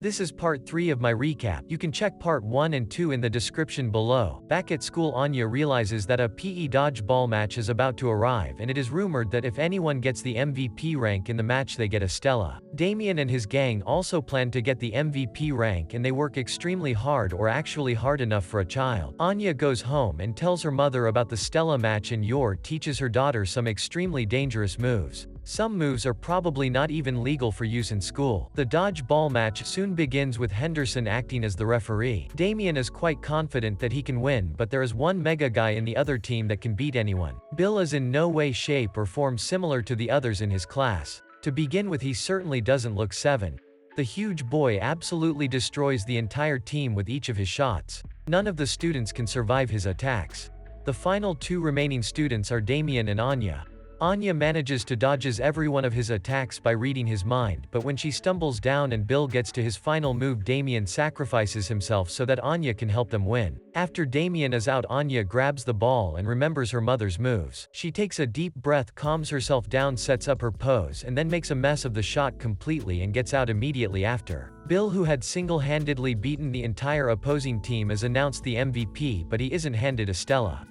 This is part 3 of my recap. You can check part 1 and 2 in the description below. Back at school, Anya realizes that a PE dodgeball match is about to arrive, and it is rumored that if anyone gets the MVP rank in the match, they get a Stella. Damien and his gang also plan to get the MVP rank, and they work extremely hard, or actually hard enough for a child. Anya goes home and tells her mother about the Stella match, and Yor teaches her daughter some extremely dangerous moves. Some moves are probably not even legal for use in school. The dodgeball match soon begins with Henderson acting as the referee. Damien is quite confident that he can win, but there is one mega guy in the other team that can beat anyone. Bill is in no way, shape or form similar to the others in his class. To begin with, he certainly doesn't look 7. The huge boy absolutely destroys the entire team with each of his shots. None of the students can survive his attacks. The final 2 remaining students are Damien and Anya. Anya manages to dodges every one of his attacks by reading his mind, but when she stumbles down and Bill gets to his final move, Damien sacrifices himself so that Anya can help them win. After Damien is out, Anya grabs the ball and remembers her mother's moves. She takes a deep breath, calms herself down, sets up her pose, and then makes a mess of the shot completely and gets out immediately after. Bill, who had single-handedly beaten the entire opposing team, is announced the MVP, but he isn't handed a Stella.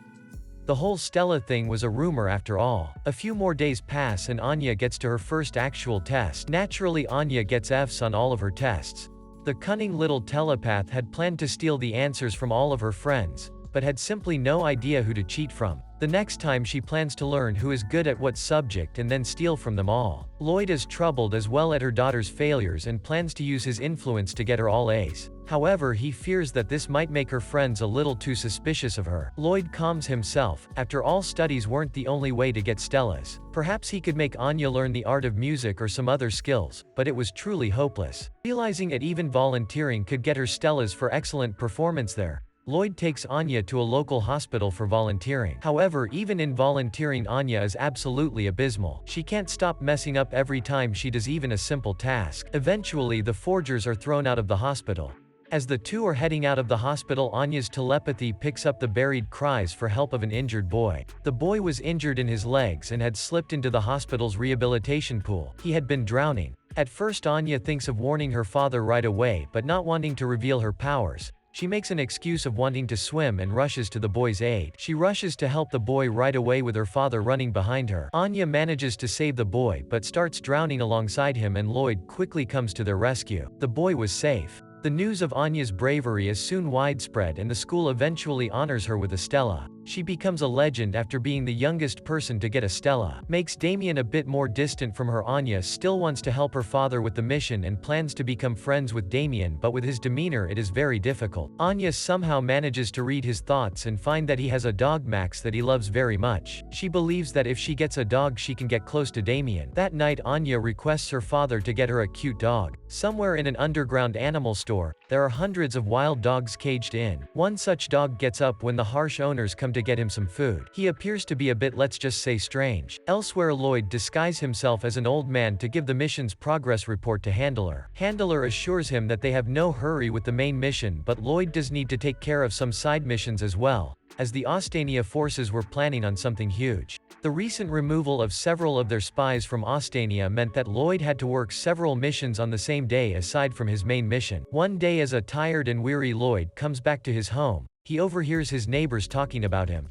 The whole Stella thing was a rumor after all. A few more days pass and Anya gets to her first actual test. Naturally, Anya gets F's on all of her tests. The cunning little telepath had planned to steal the answers from all of her friends, but had simply no idea who to cheat from. The next time, she plans to learn who is good at what subject and then steal from them all. Lloyd is troubled as well at her daughter's failures and plans to use his influence to get her all A's. However, he fears that this might make her friends a little too suspicious of her. Lloyd calms himself. After all, studies weren't the only way to get Stellas. Perhaps he could make Anya learn the art of music or some other skills, but it was truly hopeless. Realizing that even volunteering could get her Stellas for excellent performance there, Lloyd takes Anya to a local hospital for volunteering. However, even in volunteering, Anya is absolutely abysmal. She can't stop messing up every time she does even a simple task. Eventually, the forgers are thrown out of the hospital. As the two are heading out of the hospital, Anya's telepathy picks up the buried cries for help of an injured boy. The boy was injured in his legs and had slipped into the hospital's rehabilitation pool. He had been drowning. At first, Anya thinks of warning her father right away, but not wanting to reveal her powers, she makes an excuse of wanting to swim and rushes to the boy's aid. She rushes to help the boy right away with her father running behind her. Anya manages to save the boy but starts drowning alongside him, and Lloyd quickly comes to their rescue. The boy was safe. The news of Anya's bravery is soon widespread, and the school eventually honors her with a Stella. She becomes a legend after being the youngest person to get a Stella. Makes Damien a bit more distant from her. Anya still wants to help her father with the mission and plans to become friends with Damien, but with his demeanor it is very difficult. Anya somehow manages to read his thoughts and find that he has a dog, Max, that he loves very much. She believes that if she gets a dog, she can get close to Damien. That night, Anya requests her father to get her a cute dog. Somewhere in an underground animal store, there are hundreds of wild dogs caged in. One such dog gets up when the harsh owners come to get him some food. He appears to be a bit, let's just say, strange. Elsewhere, Lloyd disguises himself as an old man to give the mission's progress report to Handler. Handler assures him that they have no hurry with the main mission, but Lloyd does need to take care of some side missions as well, as the Ostania forces were planning on something huge. The recent removal of several of their spies from Ostania meant that Lloyd had to work several missions on the same day aside from his main mission. One day, as a tired and weary Lloyd comes back to his home, he overhears his neighbors talking about him.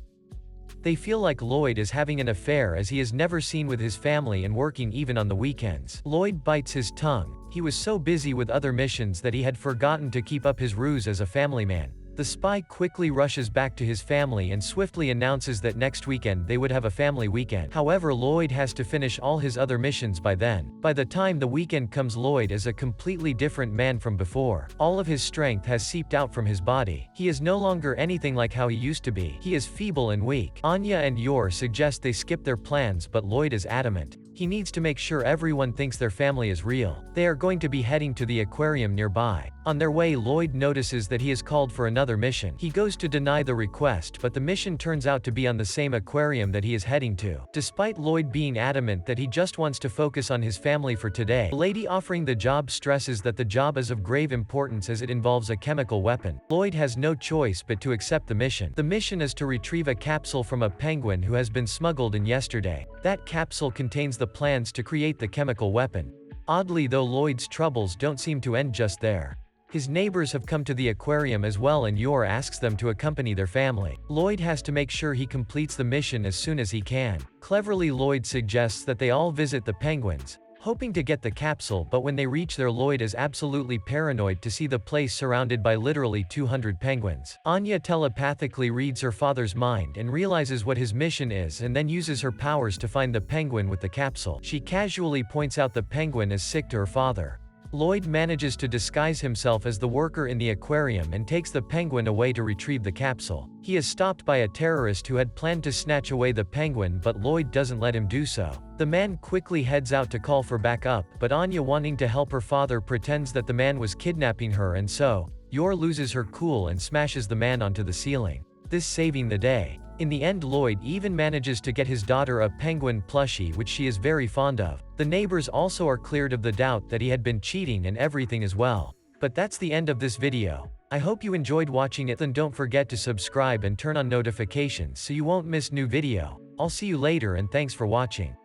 They feel like Lloyd is having an affair, as he is never seen with his family and working even on the weekends. Lloyd bites his tongue. He was so busy with other missions that he had forgotten to keep up his ruse as a family man. The spy quickly rushes back to his family and swiftly announces that next weekend they would have a family weekend. However, Lloyd has to finish all his other missions by then. By the time the weekend comes, Lloyd is a completely different man from before. All of his strength has seeped out from his body. He is no longer anything like how he used to be. He is feeble and weak. Anya and Yor suggest they skip their plans, but Lloyd is adamant. He needs to make sure everyone thinks their family is real. They are going to be heading to the aquarium nearby. On their way, Lloyd notices that he is called for another mission. He goes to deny the request, but the mission turns out to be on the same aquarium that he is heading to. Despite Lloyd being adamant that he just wants to focus on his family for today, the lady offering the job stresses that the job is of grave importance as it involves a chemical weapon. Lloyd has no choice but to accept the mission. The mission is to retrieve a capsule from a penguin who has been smuggled in yesterday. That capsule contains the plans to create the chemical weapon. Oddly though, Lloyd's troubles don't seem to end just there. His neighbors have come to the aquarium as well, and Yor asks them to accompany their family. Lloyd has to make sure he completes the mission as soon as he can. Cleverly, Lloyd suggests that they all visit the penguins, hoping to get the capsule, but when they reach there, Lloyd is absolutely paranoid to see the place surrounded by literally 200 penguins. Anya telepathically reads her father's mind and realizes what his mission is, and then uses her powers to find the penguin with the capsule. She casually points out the penguin is sick to her father. Lloyd manages to disguise himself as the worker in the aquarium and takes the penguin away to retrieve the capsule. He is stopped by a terrorist who had planned to snatch away the penguin, but Lloyd doesn't let him do so. The man quickly heads out to call for backup, but Anya, wanting to help her father, pretends that the man was kidnapping her, and so Yor loses her cool and smashes the man onto the ceiling, this saving the day. In the end, Lloyd even manages to get his daughter a penguin plushie, which she is very fond of. The neighbors also are cleared of the doubt that he had been cheating and everything as well. But that's the end of this video. I hope you enjoyed watching it, then don't forget to subscribe and turn on notifications so you won't miss new video. I'll see you later, and thanks for watching.